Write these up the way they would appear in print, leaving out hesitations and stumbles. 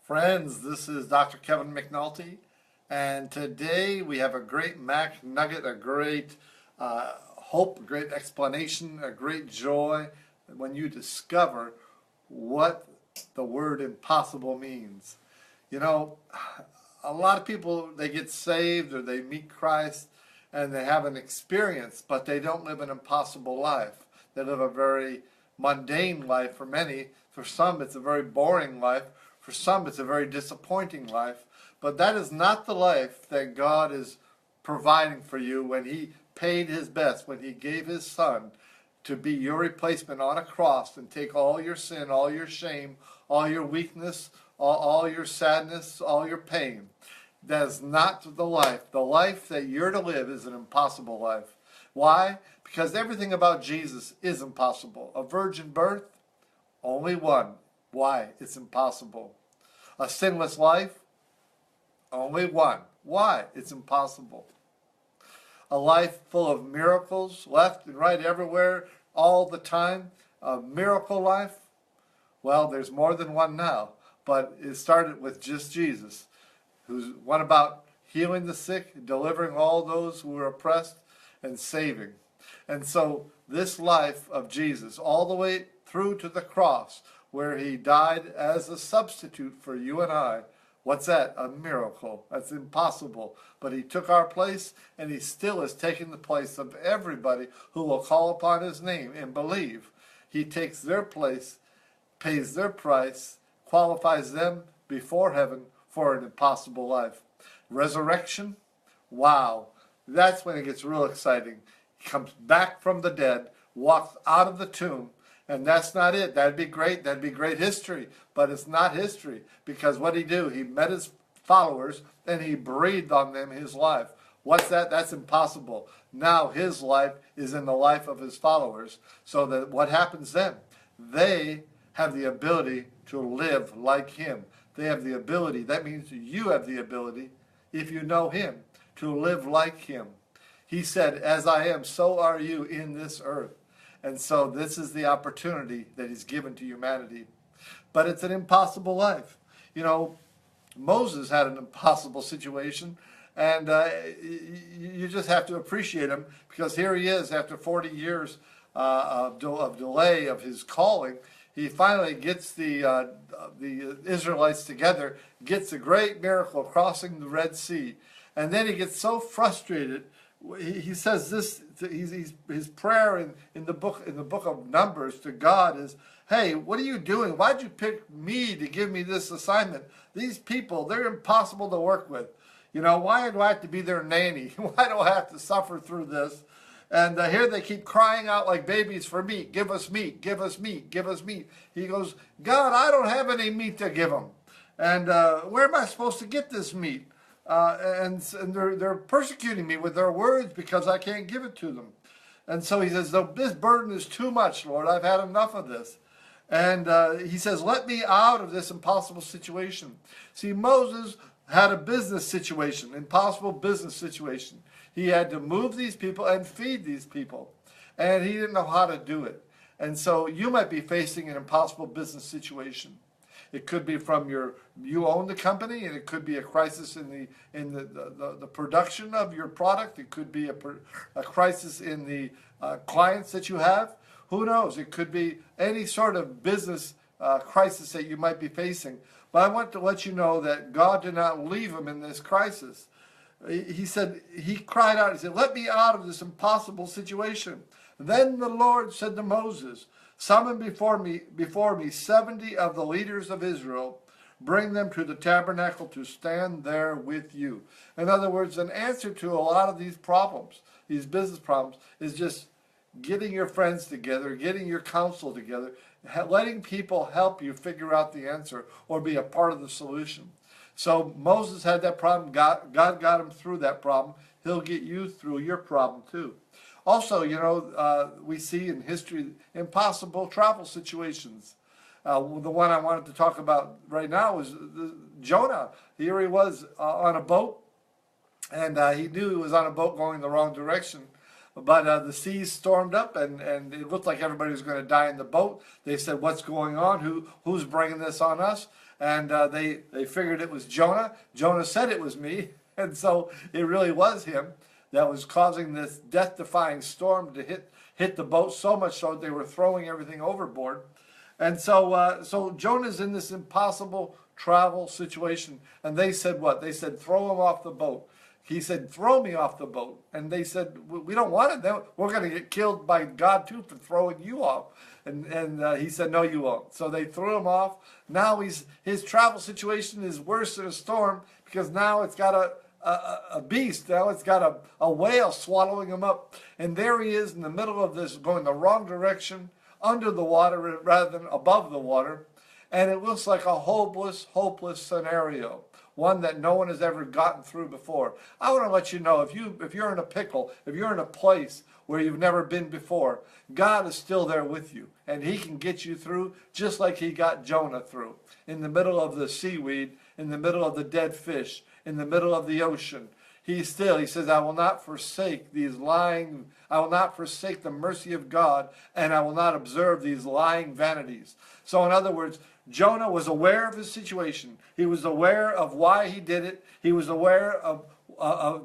Friends, this is Dr. Kevin McNulty, and today we have a great Mac nugget, a great hope, a great explanation, a great joy when you discover what the word impossible means. You know, a lot of people, they get saved or they meet Christ and they have an experience, but they don't live an impossible life. They live a very mundane life for many. For some, it's a very boring life. For some, it's a very disappointing life. But that is not the life that God is providing for you when He paid His best, when He gave His Son to be your replacement on a cross and take all your sin, all your shame, all your weakness, all your sadness, all your pain. That is not the life. The life that you're to live is an impossible life. Why? Because everything about Jesus is impossible. A virgin birth, only one. Why? It's impossible. A sinless life, only one. Why? It's impossible. A life full of miracles, left and right everywhere, all the time. A miracle life, well, there's more than one now, but it started with just Jesus, who's one about healing the sick, delivering all those who were oppressed, and saving. And so this life of Jesus, all the way through to the cross, where He died as a substitute for you and I, what's that? A miracle. That's impossible. But He took our place, and He still is taking the place of everybody who will call upon His name and believe. He takes their place, pays their price, qualifies them before heaven for an impossible life. Resurrection, wow, that's when it gets real exciting. He comes back from the dead, walks out of the tomb, and that's not it. That'd be great. That'd be great history. But it's not history, because what He do? He met His followers and He breathed on them His life. What's that? That's impossible. Now His life is in the life of His followers. So that what happens then? They have the ability to live like Him. They have the ability. That means you have the ability, if you know Him, to live like Him. He said, as I am, so are you in this earth. And so this is the opportunity that He's given to humanity. But it's an impossible life. You know, Moses had an impossible situation, and you just have to appreciate him, because here he is after 40 years of delay of his calling. He finally gets the Israelites together, gets a great miracle of crossing the Red Sea, and then he gets so frustrated. He says this. His prayer in the book of Numbers to God is, "Hey, what are you doing? Why'd you pick me to give me this assignment? These people, they're impossible to work with. You know, why do I have to be their nanny? Why do I have to suffer through this?" And here they keep crying out like babies for meat. Give us meat, give us meat, give us meat. He goes, God, I don't have any meat to give them. And where am I supposed to get this meat? And they're persecuting me with their words because I can't give it to them. And so he says, this burden is too much, Lord. I've had enough of this. And he says, let me out of this impossible situation. See, Moses had a business situation, impossible business situation. He had to move these people and feed these people. And he didn't know how to do it. And so you might be facing an impossible business situation. It could be from you own the company, and it could be a crisis in the production of your product. It could be a crisis in the clients that you have. Who knows? It could be any sort of business crisis that you might be facing. But I want to let you know that God did not leave him in this crisis. He said, he cried out, he said, let me out of this impossible situation. Then the Lord said to Moses, summon before me 70 of the leaders of Israel. Bring them to the tabernacle to stand there with you. In other words, an answer to a lot of these problems, these business problems, is just getting your friends together, getting your counsel together, letting people help you figure out the answer or be a part of the solution. So Moses had that problem. God got him through that problem. He'll get you through your problem too. Also, you know, we see in history impossible travel situations. The one I wanted to talk about right now is Jonah. Here he was on a boat, and he knew he was on a boat going the wrong direction. but the seas stormed up, and it looked like everybody was going to die in the boat. They said, "What's going on? Who's bringing this on us?" And they figured it was Jonah. Jonah said it was me, and so it really was him that was causing this death-defying storm to hit the boat, so much so they were throwing everything overboard. And so Jonah's in this impossible travel situation, and they said what? They said, "Throw him off the boat." He said, "Throw me off the boat." And they said, "We don't want it. Then we're going to get killed by God too for throwing you off." And he said, "No, you won't." So they threw him off. Now his travel situation is worse than a storm, because now it's got a beast. Now it's got a whale swallowing him up. And there he is in the middle of this, going the wrong direction, under the water rather than above the water. And it looks like a hopeless scenario, one that no one has ever gotten through before. I want to let you know, if you're in a pickle, if you're in a place where you've never been before, God is still there with you, and he can get you through just like he got Jonah through. In the middle of the seaweed, in the middle of the dead fish, in the middle of the ocean, he says, I will not forsake I will not forsake the mercy of God, and I will not observe these lying vanities. So in other words, Jonah was aware of his situation. He was aware of why he did it. He was aware of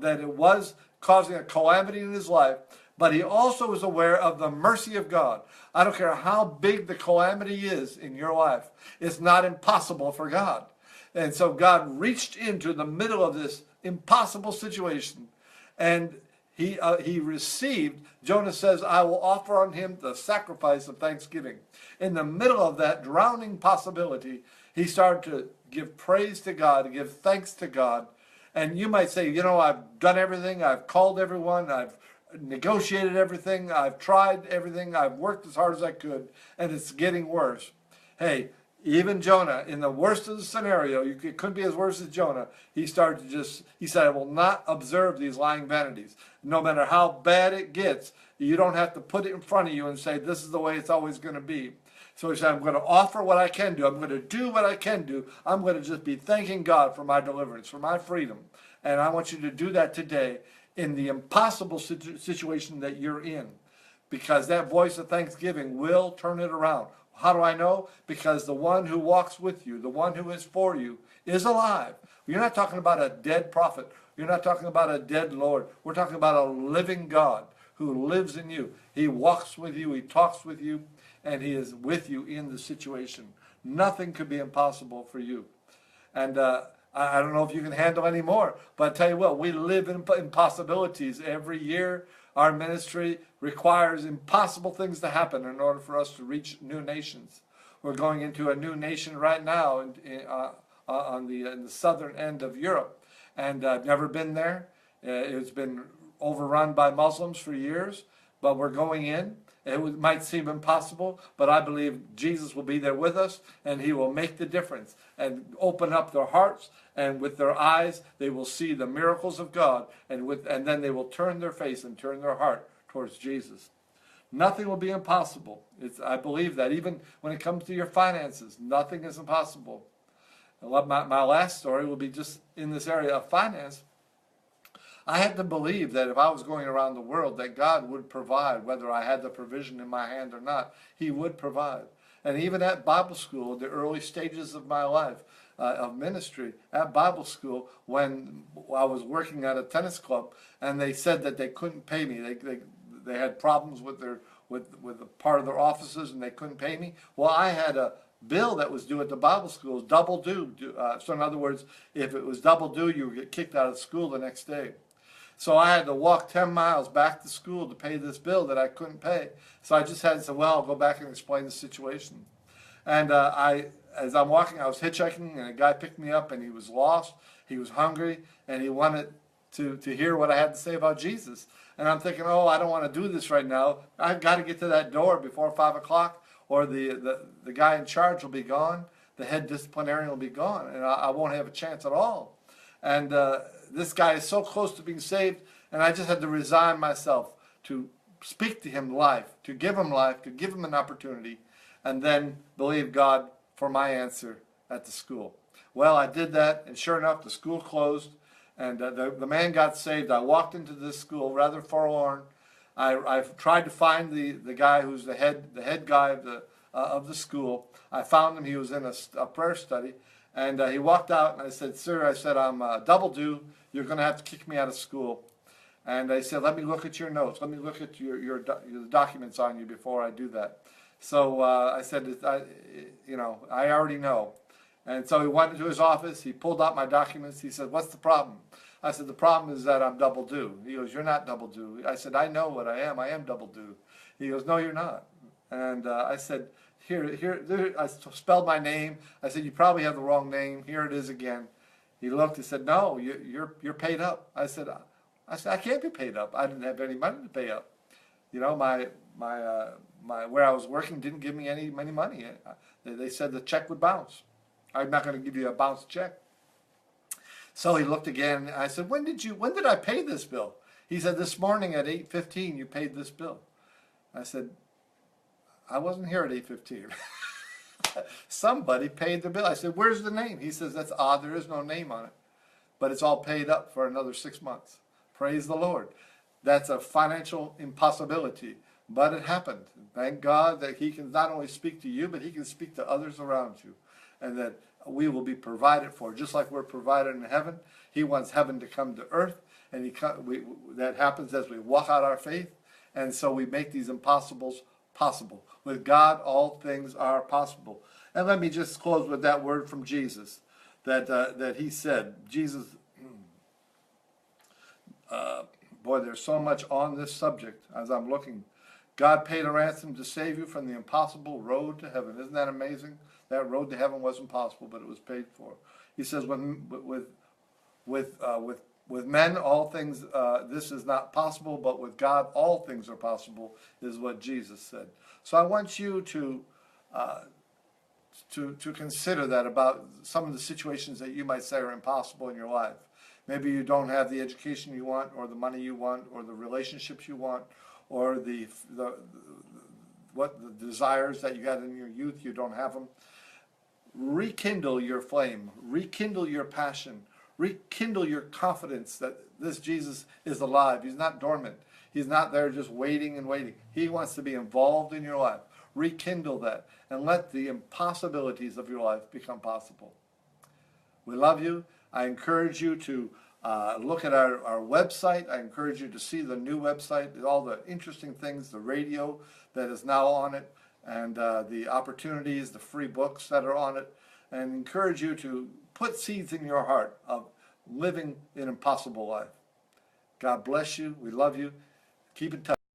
that it was causing a calamity in his life. But he also was aware of the mercy of God. I don't care how big the calamity is in your life. It's not impossible for God. And so God reached into the middle of this impossible situation, and he received. Jonah says, "I will offer on him the sacrifice of thanksgiving." In the middle of that drowning possibility, he started to give praise to God, to give thanks to God. And you might say, I've done everything. I've called everyone. I've negotiated everything. I've tried everything. I've worked as hard as I could, and it's getting worse. Hey, even Jonah, in the worst of the scenario, it couldn't be as worse as Jonah. He said, "I will not observe these lying vanities." No matter how bad it gets, you don't have to put it in front of you and say, "This is the way it's always going to be." So he said, "I'm going to offer what I can do. I'm going to do what I can do. I'm going to just be thanking God for my deliverance, for my freedom." And I want you to do that today in the impossible situation that you're in, because that voice of thanksgiving will turn it around. How do I know? Because the one who walks with you, the one who is for you, is alive. You're not talking about a dead prophet. You're not talking about a dead Lord. We're talking about a living God who lives in you. He walks with you. He talks with you. And he is with you in the situation. Nothing could be impossible for you. And I don't know if you can handle any more. But I tell you what, we live in impossibilities every year. Our ministry requires impossible things to happen in order for us to reach new nations. We're going into a new nation right now in the southern end of Europe. And I've never been there. It's been overrun by Muslims for years. But we're going in. It might seem impossible, but I believe Jesus will be there with us, and he will make the difference and open up their hearts, and with their eyes they will see the miracles of God, and then they will turn their face and turn their heart towards Jesus. Nothing will be impossible. I believe that. Even when it comes to your finances, nothing is impossible. My last story will be just in this area of finance. I had to believe that if I was going around the world, that God would provide, whether I had the provision in my hand or not. He would provide. And even at Bible school, the early stages of my life, of ministry, at Bible school, when I was working at a tennis club, and they said that they couldn't pay me. They had problems with a part of their offices, and they couldn't pay me. Well, I had a bill that was due at the Bible school, double due. So in other words, if it was double due, you would get kicked out of school the next day. So I had to walk 10 miles back to school to pay this bill that I couldn't pay. So I just had to say, well, I'll go back and explain the situation. And as I'm walking, I was hitchhiking, and a guy picked me up, and he was lost, he was hungry, and he wanted to hear what I had to say about Jesus. And I'm thinking, I don't want to do this right now. I've got to get to that door before 5 o'clock, or the guy in charge will be gone, the head disciplinarian will be gone, and I won't have a chance at all. And this guy is so close to being saved, and I just had to resign myself to speak to him life, to give him an opportunity, and then believe God for my answer at the school. Well, I did that, and sure enough, the school closed, and the man got saved. I walked into this school rather forlorn. I've tried to find the guy who's the head guy of the school. I found him. He was in a prayer study, and he walked out, and I said, "Sir," I said, "I'm double due. You're going to have to kick me out of school." And I said, "Let me look at your notes. Let me look at your documents on you before I do that." So I said, I already know. And so he went into his office. He pulled out my documents. He said, "What's the problem?" I said, "The problem is that I'm double due." He goes, "You're not double due." I said, "I know what I am. I am double due." He goes, "No, you're not." And I said, here, I spelled my name. I said, "You probably have the wrong name. Here it is again." He looked and said, "No, you're paid up." I said, "I can't be paid up. I didn't have any money to pay up. My where I was working didn't give me any money. They said the check would bounce. I'm not going to give you a bounced check." So he looked again. I said, when did I pay this bill?" He said, "This morning at 8:15 you paid this bill." I said, "I wasn't here at 8:15. Somebody paid the bill." I said, "Where's the name?" He says, "That's odd. There is no name on it. But it's all paid up for another 6 months." Praise the Lord. That's a financial impossibility, but it happened. Thank God that he can not only speak to you, but he can speak to others around you, and that we will be provided for. Just like we're provided in heaven, he wants heaven to come to earth, and that happens as we walk out our faith, and so we make these impossibles possible. With God, all things are possible. And let me just close with that word from Jesus that he said. Jesus, boy, there's so much on this subject as I'm looking. God paid a ransom to save you from the impossible road to heaven. Isn't that amazing? That road to heaven wasn't possible, but it was paid for. He says, with men, all things, this is not possible, but with God, all things are possible, is what Jesus said. So I want you to consider that about some of the situations that you might say are impossible in your life. Maybe you don't have the education you want, or the money you want, or the relationships you want, or the desires that you had in your youth, you don't have them. Rekindle your flame, rekindle your passion, rekindle your confidence that this Jesus is alive. He's not dormant. He's not there just waiting and waiting. He wants to be involved in your life. Rekindle that and let the impossibilities of your life become possible. We love you. I encourage you to look at our website. I encourage you to see the new website, all the interesting things, the radio that is now on it, and the opportunities, the free books that are on it, and encourage you to put seeds in your heart of living an impossible life. God bless you. We love you. Keep in touch.